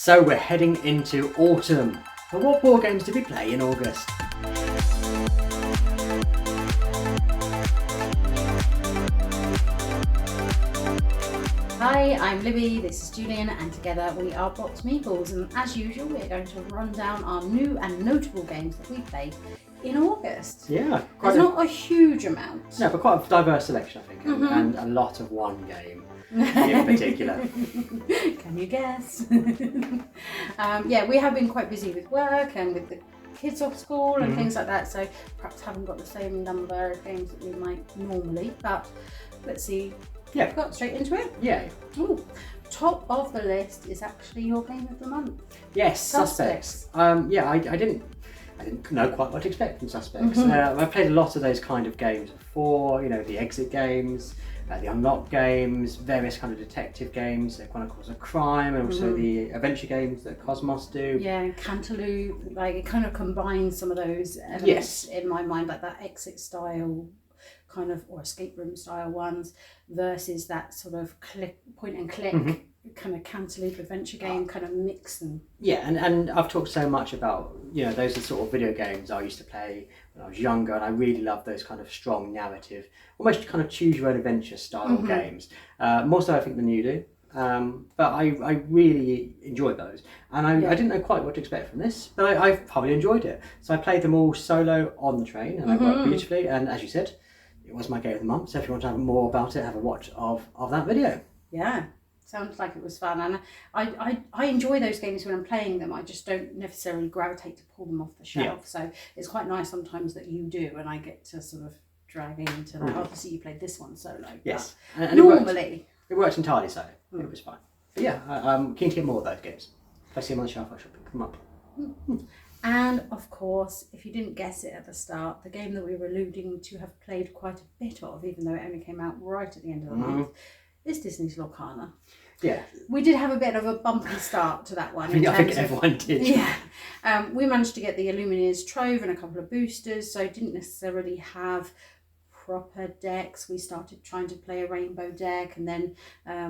So we're heading into autumn. But what board games did we play in August? Hi, I'm Libby, this is Julian, and together we are BoxedMeeples, and as usual we're going to run down our new and notable games that we played in August. Yeah. There's not a huge amount. No, but quite a diverse selection, I think, and a lot of one game in particular. Can you guess? Yeah, we have been quite busy with work and with the kids off school and things like that, so perhaps haven't got the same number of games that we might normally, but let's see. Yeah. Got straight into it? Yeah. Ooh. Top of the list is actually your game of the month. Yes, Suspects. Yeah, I didn't know quite what to expect from Suspects. I've played a lot of those kind of games before, you know, the exit games, the unlock games, various kind of detective games, the Chronicles of Crime, and also the adventure games that Kosmos do. Yeah, Cantaloupe, like it kind of combines some of those elements in my mind, like that exit style kind of, or escape room style ones versus that sort of point and click kind of Cantaloupe adventure game kind of mix them. Yeah, and I've talked so much about, you know, those are sort of video games I used to play when I was younger, and I really love those kind of strong narrative, almost kind of choose your own adventure style games. More so I think than you do. But I really enjoyed those, and I didn't know quite what to expect from this, but I thoroughly enjoyed it. So I played them all solo on the train, and they worked beautifully, and as you said, it was my game of the month, so if you want to have more about it, have a watch of that video. Yeah, sounds like it was fun, and I enjoy those games when I'm playing them. I just don't necessarily gravitate to pull them off the shelf, so it's quite nice sometimes that you do, and I get to sort of drag into that. Obviously you played this one solo. Yes, and normally it worked entirely solo. It was fine. But yeah, I'm keen to get more of those games. If I see them on the shelf, I shall pick them up. And of course, if you didn't guess it at the start, the game that we were alluding to have played quite a bit of, even though it only came out right at the end of the month, is Disney's Lorcana. Yeah. We did have a bit of a bumpy start to that one. I think everyone did. Yeah. We managed to get the Illuminators Trove and a couple of boosters, so didn't necessarily have proper decks. We started trying to play a rainbow deck, and then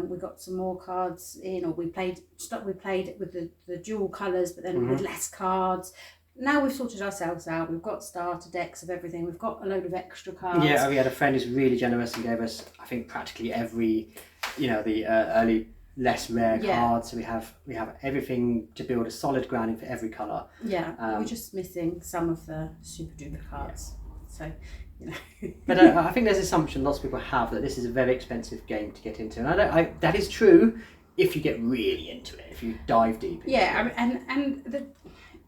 we got some more cards in, or we played with the dual colours, but then with less cards. Now we've sorted ourselves out. We've got starter decks of everything. We've got a load of extra cards. Yeah, we had a friend who's really generous and gave us, I think, practically every, you know, the early less rare cards. So we have everything to build a solid grounding for every colour. Yeah, we're just missing some of the super duper cards. So, you know. But I think there's an assumption lots of people have that this is a very expensive game to get into, and that is true if you get really into it, if you dive deep into it.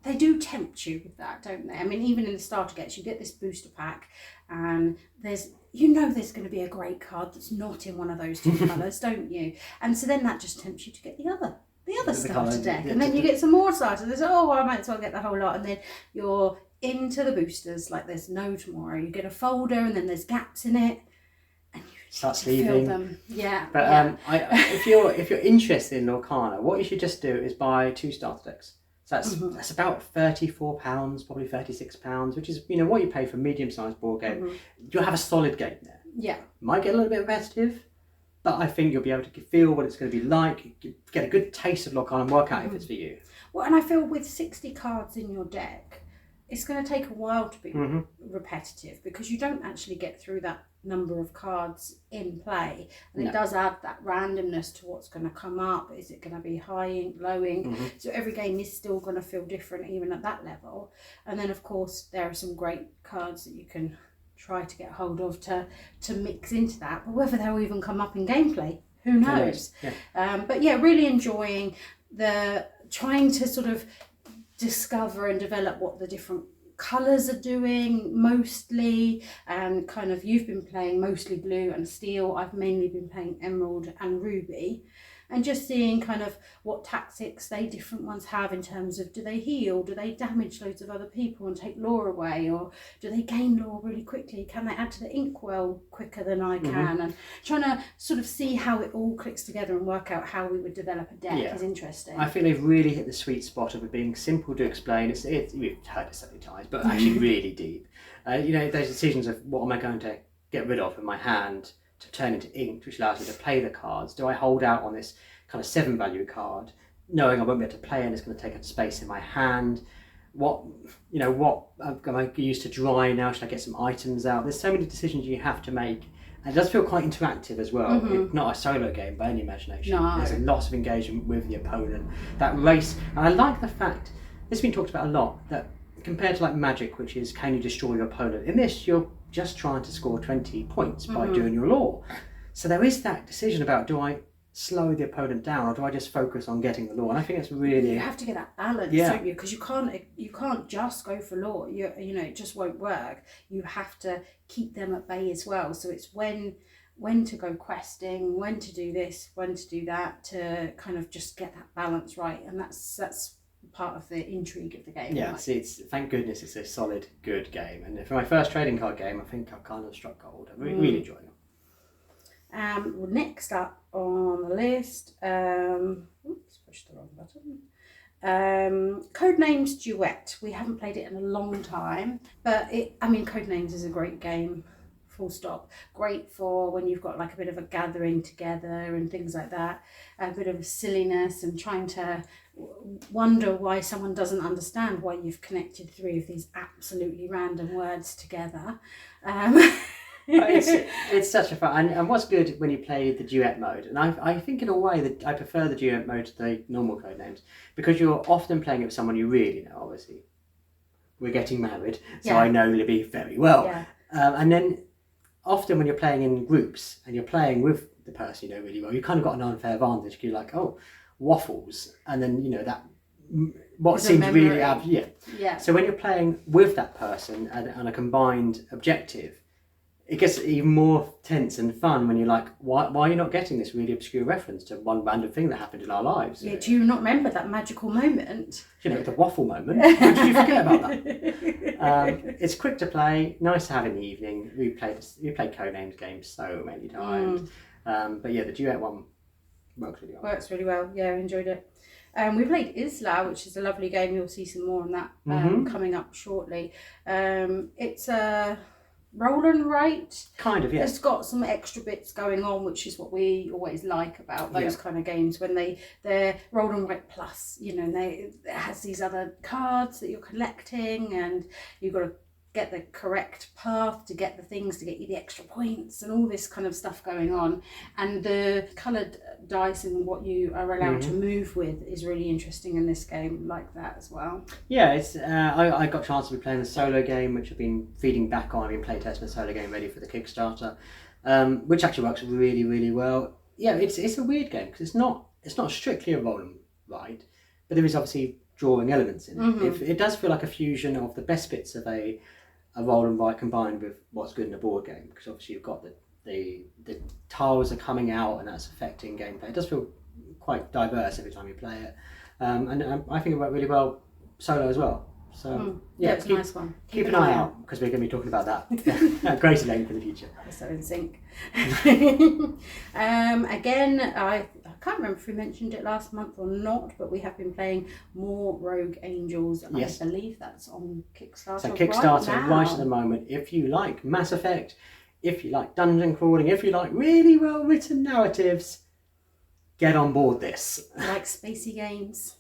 They do tempt you with that, don't they? I mean, even in the starter decks, you get this booster pack, and there's going to be a great card that's not in one of those two colours, don't you? And so then that just tempts you to get the other starter deck, and then you get some more starters. There's I might as well get the whole lot, and then you're into the boosters like there's no tomorrow. You get a folder, and then there's gaps in it, and you start fill them. Yeah. But if you're interested in Lorcana, what you should just do is buy 2 starter decks. So that's about £34, probably £36, which is, you know, what you pay for a medium-sized board game. You'll have a solid game there. Yeah. Might get a little bit repetitive, but I think you'll be able to feel what it's going to be like, get a good taste of Lorcana and work out if it's for you. Well, and I feel with 60 cards in your deck, it's going to take a while to be repetitive, because you don't actually get through that number of cards in play, and it does add that randomness to what's going to come up. Is it going to be high ink, low ink? So every game is still going to feel different even at that level. And then of course there are some great cards that you can try to get hold of to mix into that, but whether they'll even come up in gameplay, who knows? But yeah, really enjoying trying to sort of discover and develop what the different colours are doing mostly, and kind of you've been playing mostly blue and steel. I've mainly been playing emerald and ruby, and just seeing kind of what tactics different ones have in terms of, do they heal, do they damage loads of other people and take lore away, or do they gain lore really quickly, can they add to the inkwell quicker than I can, and trying to sort of see how it all clicks together and work out how we would develop a deck is interesting. I think they've really hit the sweet spot of it being simple to explain. We've heard it so many times, but actually really deep. You know, those decisions of what am I going to get rid of in my hand to turn into ink, which allows me to play the cards. Do I hold out on this kind of 7 value card knowing I won't be able to play and it's going to take up space in my hand. What am I used to dry now? Should I get some items out? There's so many decisions you have to make. And it does feel quite interactive as well. It's not a solo game by any imagination. No. There's lots of engagement with the opponent. That race, and I like the fact, this has been talked about a lot, that compared to like Magic, which is can you destroy your opponent, in this you're just trying to score 20 points by doing your law. So there is that decision about, do I slow the opponent down or do I just focus on getting the law? And I think it's really... You have to get that balance, don't you? Because you can't just go for law. It just won't work. You have to keep them at bay as well. So it's when to go questing, when to do this, when to do that, to kind of just get that balance right. And that's part of the intrigue of the game. Yeah, it's thank goodness it's a solid, good game. And for my first trading card game, I think I've kind of struck gold. I really enjoyed it. Next up on the list, oops, pushed the wrong button. Codenames Duet. We haven't played it in a long time, but Codenames is a great game, full stop. Great for when you've got like a bit of a gathering together and things like that, a bit of silliness and trying to wonder why someone doesn't understand why you've connected 3 of these absolutely random words together. It's such a fun, and what's good when you play the duet mode, and I think in a way that I prefer the duet mode to the normal Codenames, because you're often playing it with someone you really know. Obviously we're getting married, so I know Libby very well, and then often when you're playing in groups and you're playing with the person you know really well, you kind of got an unfair advantage because you're like, oh, waffles, and then that what seems really so when you're playing with that person and a combined objective, it gets even more tense and fun when you're like, why are you not getting this really obscure reference to one random thing that happened in our lives? Yeah, do you not remember that magical moment? The waffle moment. How did you forget about that? It's quick to play, nice to have in the evening. We played Codenames games so many times. But yeah, the duet one works really well. Yeah, I enjoyed it. We played Isla, which is a lovely game. You'll see some more on that coming up shortly. It's a roll and write, kind of. It's got some extra bits going on, which is what we always like about those kind of games, when they're roll and write plus, it has these other cards that you're collecting and you've got to get the correct path to get the things to get you the extra points and all this kind of stuff going on. And the coloured dice and what you are allowed to move with is really interesting in this game, like that as well. Yeah, it's I got a chance to be playing the solo game, which I've been feeding back on. I've been playtesting the solo game ready for the Kickstarter, which actually works really, really well. Yeah, it's a weird game because it's not strictly a roll and write, but there is obviously drawing elements in it. It does feel like a fusion of the best bits of a roll and write combined with what's good in a board game, because obviously you've got the tiles are coming out and that's affecting gameplay. It does feel quite diverse every time you play it, and I think it worked really well solo as well. So it's a nice one. Keep an eye out, because we're going to be talking about that at greater length in the future. We're so in sync. Again, I can't remember if we mentioned it last month or not, but we have been playing more Rogue Angels. And I believe that's on Kickstarter. So Kickstarter right at the moment. If you like Mass Effect, if you like dungeon crawling, if you like really well written narratives, get on board this. Like spacey games.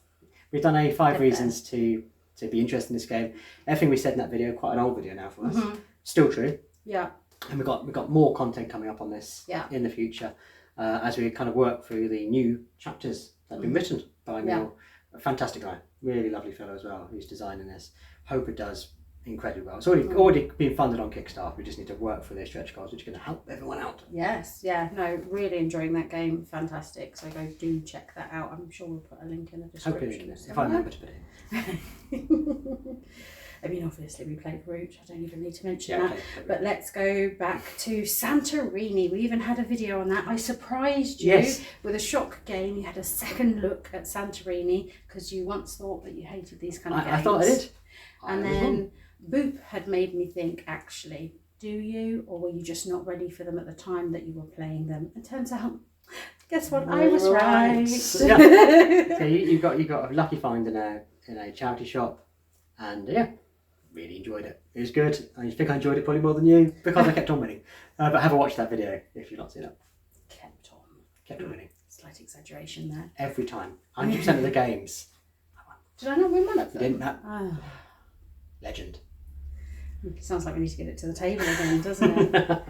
We've done a 5 reasons to be interested in this game. Everything we said in that video, quite an old video now for us, still true. Yeah. And we've got more content coming up on this in the future, as we kind of work through the new chapters that have been written by Neil. A fantastic guy, really lovely fellow as well, who's designing this. Hope it does incredibly well. It's already been funded on Kickstarter. We just need to work through their stretch goals, which is going to help everyone out. Yes, yeah, no, really enjoying that game. Fantastic. So go do check that out. I'm sure we'll put a link in the description. If I remember to put it in. I mean, obviously we played Root. I don't even need to mention that. But let's go back to Santorini. We even had a video on that. I surprised you with a shock game. You had a second look at Santorini because you once thought that you hated these kind of games. I thought I did. And then Boop had made me think, actually, do you? Or were you just not ready for them at the time that you were playing them? It turns out, guess what? I was right. So you got a lucky find in a charity shop, and really enjoyed it. It was good. I think I enjoyed it probably more than you because I kept on winning. But have a watch that video if you've not seen it. Kept on winning. It's slight exaggeration there. Every time. 100% of the games. Did I not win one of them? You didn't know. Oh. Legend. Sounds like we need to get it to the table again, doesn't it?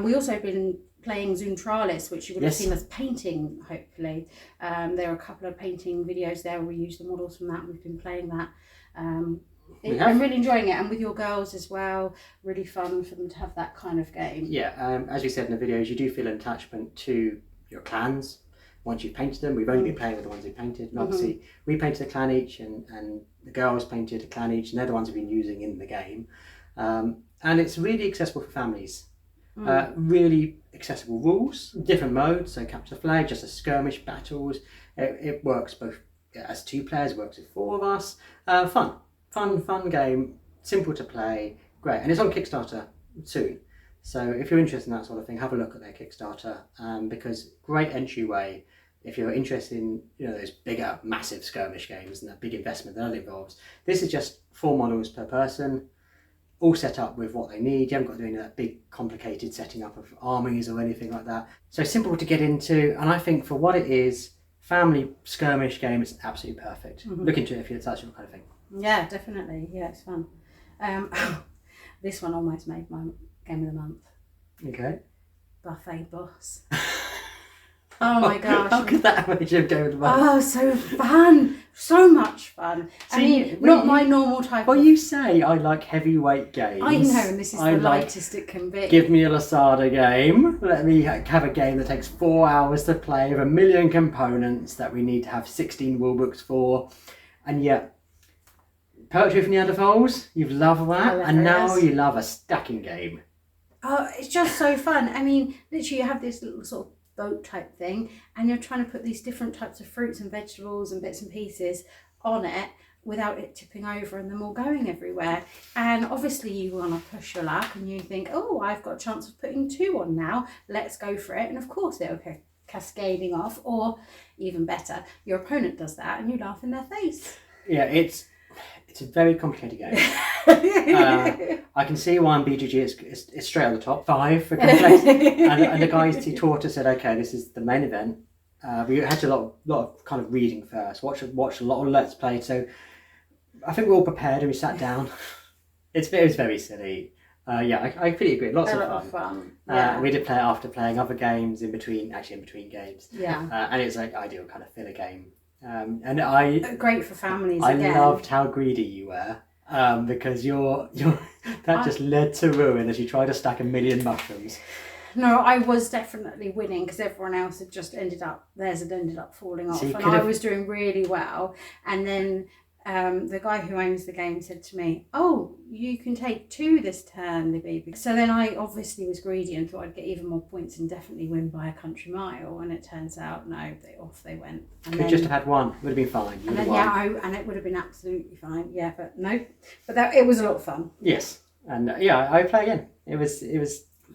We also have been playing Zoontalis, which you would have seen us painting, hopefully. There are a couple of painting videos there where we use the models from that. We've been playing that. I'm really enjoying it, and with your girls as well. Really fun for them to have that kind of game. Yeah, as we said in the videos, you do feel an attachment to your clans once you've painted them. We've only been playing with the ones we painted, and obviously we painted a clan each, and the girls painted a clan each, and they're the ones we've been using in the game. And it's really accessible for families. Really accessible rules, different modes, so capture the flag, just a skirmish, battles. It works both as 2 players, it works with 4 of us. Fun game, simple to play, great. And it's on Kickstarter soon. So if you're interested in that sort of thing, have a look at their Kickstarter, because great entryway if you're interested in those bigger, massive skirmish games and that big investment that involves. This is just 4 models per person, all set up with what they need. You haven't got to do any of that big complicated setting up of armies or anything like that. So simple to get into, and I think for what it is, family skirmish game, it's absolutely perfect. Look into it if it's that sort of kind of thing. Yeah, definitely. Yeah, it's fun. This one almost made my game of the month. Okay. Buffet Boss. Oh my gosh. How could that make you game of the month? Oh, so fun. So much fun. Not my normal type Well, you say I like heavyweight games. I know, and this is the lightest it can be. Give me a Lasada game. Let me have a game that takes 4 hours to play with 1 million components that we need to have 16 rulebooks for. And yet, Poetry for Neanderthals, you love that. And now you love a stacking game. Oh, it's just so fun. Literally you have this little sort of boat type thing, and you're trying to put these different types of fruits and vegetables and bits and pieces on it without it tipping over and them all going everywhere. And obviously you want to push your luck, and you think, oh, I've got a chance of putting 2 on now, let's go for it. And of course it'll go cascading off, or even better, your opponent does that and you laugh in their face. Yeah, it's a very complicated game. I can see why on BGG it's straight on the top 5 for complexity. and the guys who taught us said, okay, this is the main event. We had to a lot of kind of reading first, watch a lot of Let's Play. So I think we're all prepared and we sat down. It was very silly. I completely agree. Lots of fun. Yeah. We did play it after playing other games in between games. Yeah. And it's like ideal kind of filler game. Great for families. I loved how greedy you were, because that just led to ruin as you tried to stack 1 million mushrooms. No, I was definitely winning because everyone else had just ended up falling off, and I was doing really well. And then the guy who owns the game said to me, "Oh, you can take 2 this turn, Libby." So then I obviously was greedy and thought I'd get even more points and definitely win by a country mile. And it turns out, no, off they went. And could just have had 1. Would have been fine. And it would have been absolutely fine. Yeah, but no. But it was a lot of fun. Yes, and I play again. It was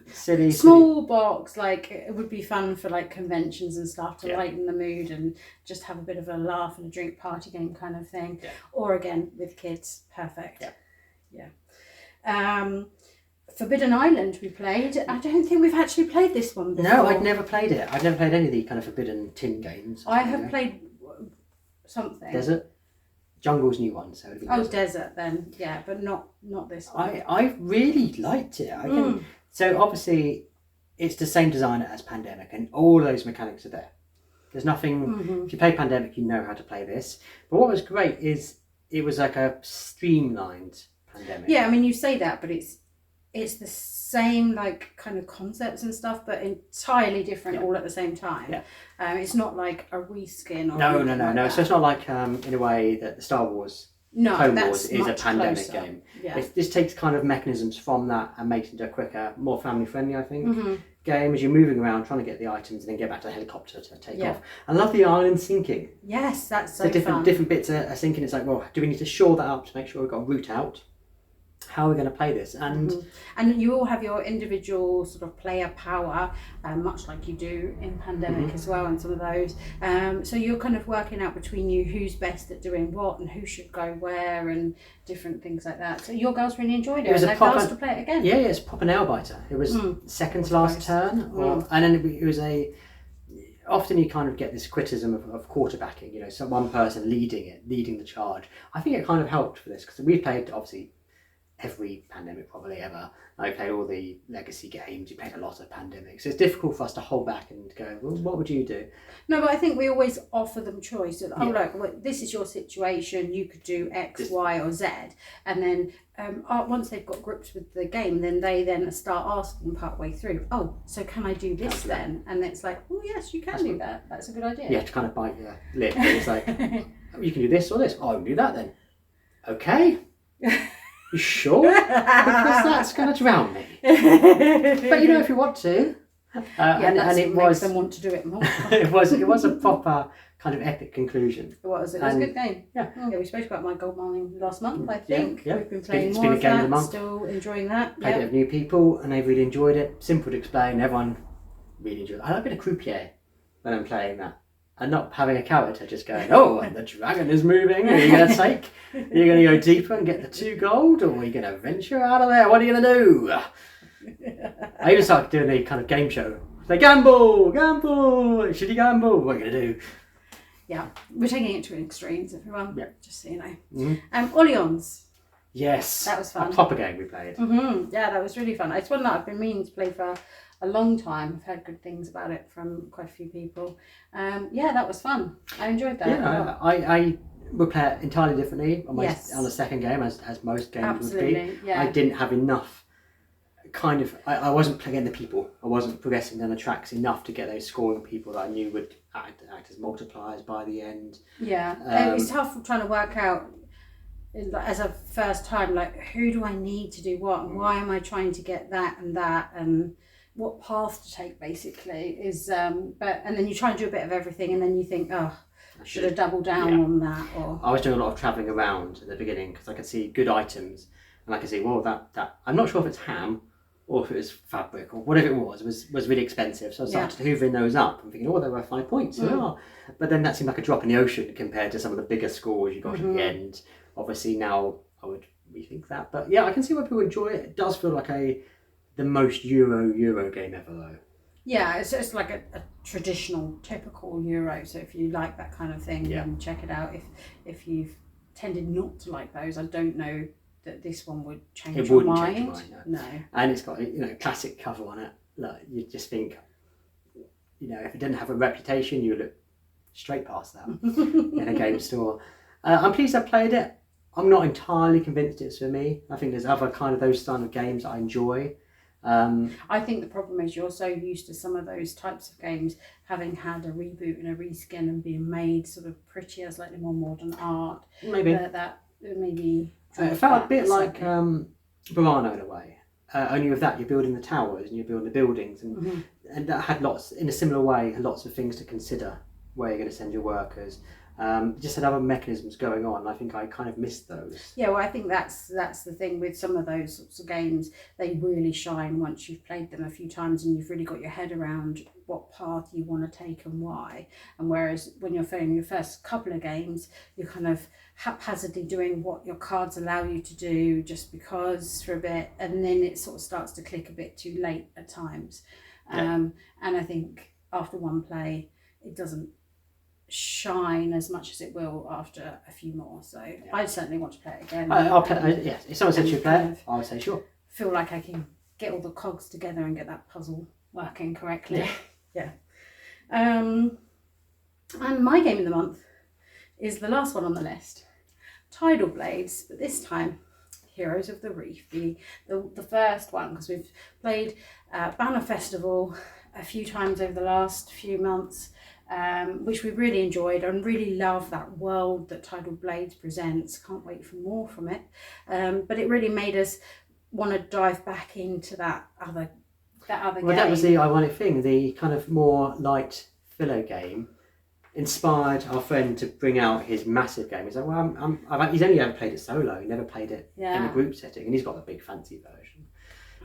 silly. Small box, like it would be fun for like conventions and stuff to lighten the mood and just have a bit of a laugh and a drink party game kind of thing. Yeah. Or again with kids, perfect. Yeah. Forbidden Island we played. I don't think we've actually played this one before. No, I'd never played it. I've never played any of the kind of Forbidden tin games. I have played something. Desert? Jungle's new one, so it'd be Desert then, yeah, but not this one. I really liked it. So obviously it's the same designer as Pandemic and all those mechanics are there. There's nothing, if you play Pandemic you know how to play this. But what was great is it was like a streamlined Pandemic. Yeah, you say that, but it's the same like kind of concepts and stuff, but entirely different all at the same time. Yeah. It's not like a reskin or No. Like so it's not like in a way that the Star Wars Clone Wars is a Pandemic game. Yeah. This takes kind of mechanisms from that and makes it into a quicker, more family friendly, I think, game as you're moving around trying to get the items and then get back to the helicopter to take off. I love the island sinking. Yes, that's so fun. Different bits are sinking. It's like, well, do we need to shore that up to make sure we've got a route out? How are we going to play this? And you all have your individual sort of player power, much like you do in Pandemic as well, and some of those. So you're kind of working out between you who's best at doing what and who should go where and different things like that. So your girls really enjoyed it. They've asked to play it again. Yeah, it's proper nail biter. It was second to last turn, and then it was often you kind of get this criticism of quarterbacking, you know, some one person leading the charge. I think it kind of helped for this because we played obviously every pandemic probably ever. I played all the legacy games. You played a lot of pandemics. So it's difficult for us to hold back and go, well, what would you do? No, but I think we always offer them choice. Oh, look, well, this is your situation. You could do X, Y, or Z, and then once they've got grips with the game, then they start asking partway through. Oh, so can I do this then? And it's like, oh yes, you can do that. That's a good idea. You have to kind of bite your lip. It's like, oh, you can do this or this. Oh, I can do that then. Okay. You sure? Because that's going to drown me. But you know, if you want to. And it makes them want to do it more. it was a proper kind of epic conclusion. It was a good game. Yeah, we spoke about my gold mining last month, I think. Yeah. We've been playing more of that, still enjoying that. Played it with new people and they've really enjoyed it. Simple to explain, everyone really enjoyed it. I like a bit of croupier when I'm playing that. And not having a character just going, oh, and the dragon is moving. Are you going to take? Are you going to go deeper and get the 2 gold? Or are you going to venture out of there? What are you going to do? I even started doing a kind of game show. Like, gamble! Should you gamble? What are you going to do? Yeah, we're taking it to extremes, everyone. Yeah. Just so you know. Mm-hmm. Orléans. Yes. That was fun. A proper game we played. Mm-hmm. Yeah, that was really fun. It's one that I've been meaning to play for a long time. I've heard good things about it from quite a few people. Yeah, that was fun. I enjoyed that. Yeah, I would play it entirely differently on the second game, as most games would be. Yeah. I didn't have enough kind of... I wasn't playing the people. I wasn't progressing down the tracks enough to get those scoring people that I knew would act as multipliers by the end. Yeah, it's tough trying to work out as a first time, like, who do I need to do what, and why am I trying to get that, and what path to take basically is and then you try and do a bit of everything and then you think, oh, I should have doubled down on that. Or I was doing a lot of travelling around at the beginning because I could see good items and I could see, well, that I'm not sure if it's ham or if it was fabric or whatever it was really expensive, so I started hoovering those up and thinking, oh, they were 5 points. But then that seemed like a drop in the ocean compared to some of the bigger scores you got at the end. Obviously now I would rethink that, but yeah, I can see why people enjoy it. It does feel like the most Euro game ever though. Yeah, it's like a traditional, typical Euro. So if you like that kind of thing, then check it out. If you've tended not to like those, I don't know that this one would change your mind. Change your mind, no. And it's got a classic cover on it. Like, you just think, if it didn't have a reputation, you would look straight past that in a game store. I'm pleased I played it. I'm not entirely convinced it's for me. I think there's other kind of those style of games I enjoy. I think the problem is you're so used to some of those types of games having had a reboot and a reskin and being made sort of prettier, slightly more modern art. Maybe that maybe it felt a bit like Burano in a way. Only with that, you're building the towers and you're building the buildings, and that had lots in a similar way. Had lots of things to consider where you're going to send your workers. Just had other mechanisms going on. I think I kind of missed those. Yeah, well, I think that's the thing with some of those sorts of games. They really shine once you've played them a few times and you've really got your head around what path you want to take and why. And whereas when you're playing your first couple of games, you're kind of haphazardly doing what your cards allow you to do just because for a bit, and then it sort of starts to click a bit too late at times. And I think after one play, it doesn't shine as much as it will after a few more. So I certainly want to play it again. I'll play. Yes, if someone said you play it, I would say sure. Feel like I can get all the cogs together and get that puzzle working correctly. Yeah. And my game of the month is the last one on the list, Tidal Blades, but this time Heroes of the Reef, the first one, because we've played Banner Festival a few times over the last few months. Which we really enjoyed and really love that world that Tidal Blades presents. Can't wait for more from it. But it really made us want to dive back into that other game. That was the ironic thing. The kind of more light filler game inspired our friend to bring out his massive game. He's like, well, he's only ever played it solo. He never played it in a group setting, and he's got the big fancy version.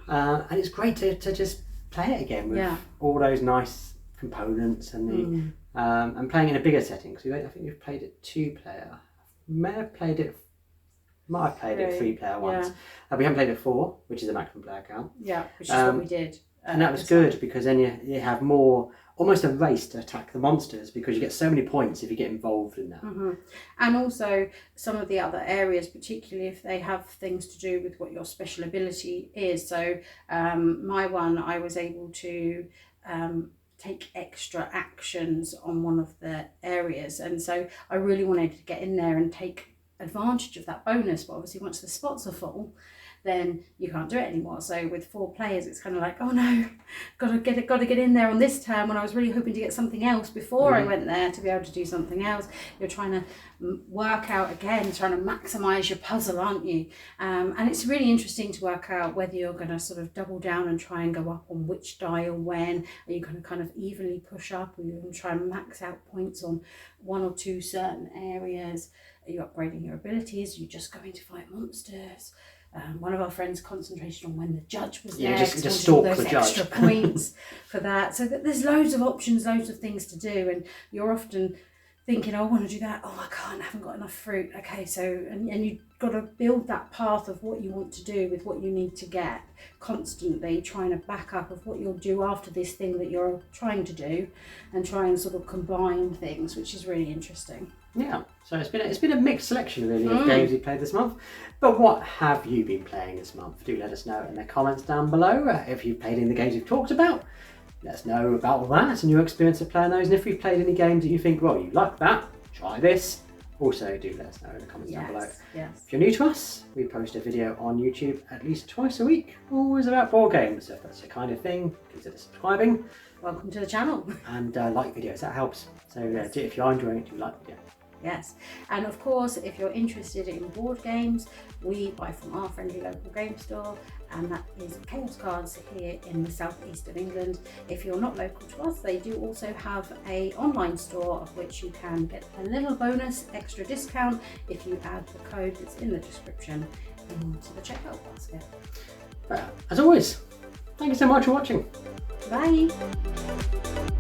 And it's great to just play it again with all those nice components and and playing in a bigger setting. So I think we've played it 2-player. Might have played it 3-player once. We haven't played it 4, which is a maximum player count. Yeah, which is what we did And that was good because then you have more, almost a race to attack the monsters because you get so many points if you get involved in that. And also some of the other areas, particularly if they have things to do with what your special ability is. So my one, I was able to take extra actions on one of the areas, and so I really wanted to get in there and take advantage of that bonus, but obviously once the spots are full, then you can't do it anymore. So with 4 players, it's kind of like, oh no, gotta get in there on this turn when I was really hoping to get something else before I went there to be able to do something else. You're trying to work out again, trying to maximize your puzzle, aren't you? And it's really interesting to work out whether you're going to sort of double down and try and go up on which die or when. Are you going to kind of evenly push up, or are you going to try and max out points on 1 or 2 certain areas? Are you upgrading your abilities? Are you just going to fight monsters? One of our friends concentrated on when the judge was there, just stalk those the judge. extra points for that. So there's loads of options, loads of things to do, and you're often thinking, oh, I want to do that. Oh, I can't, I haven't got enough fruit. Okay, so and you've got to build that path of what you want to do with what you need to get, constantly trying to back up of what you'll do after this thing that you're trying to do, and try and sort of combine things, which is really interesting. Yeah, so it's been a mixed selection really of games we played this month. But what have you been playing this month? Do let us know in the comments down below. If you've played any of the games we've talked about, let us know about that and your experience of playing those. And if you've played any games that you think, well, you like that, try this, also do let us know in the comments down below. Yes. If you're new to us, we post a video on YouTube at least twice a week, always about board games. So if that's the kind of thing, consider subscribing. Welcome to the channel. And like videos, that helps. So if you are enjoying it, do like the video. Yes, and of course, if you're interested in board games, we buy from our friendly local game store, and that is Chaos Cards here in the southeast of England. If you're not local to us, they do also have an online store of which you can get a little bonus extra discount if you add the code that's in the description into the checkout basket. As always, thank you so much for watching. Bye.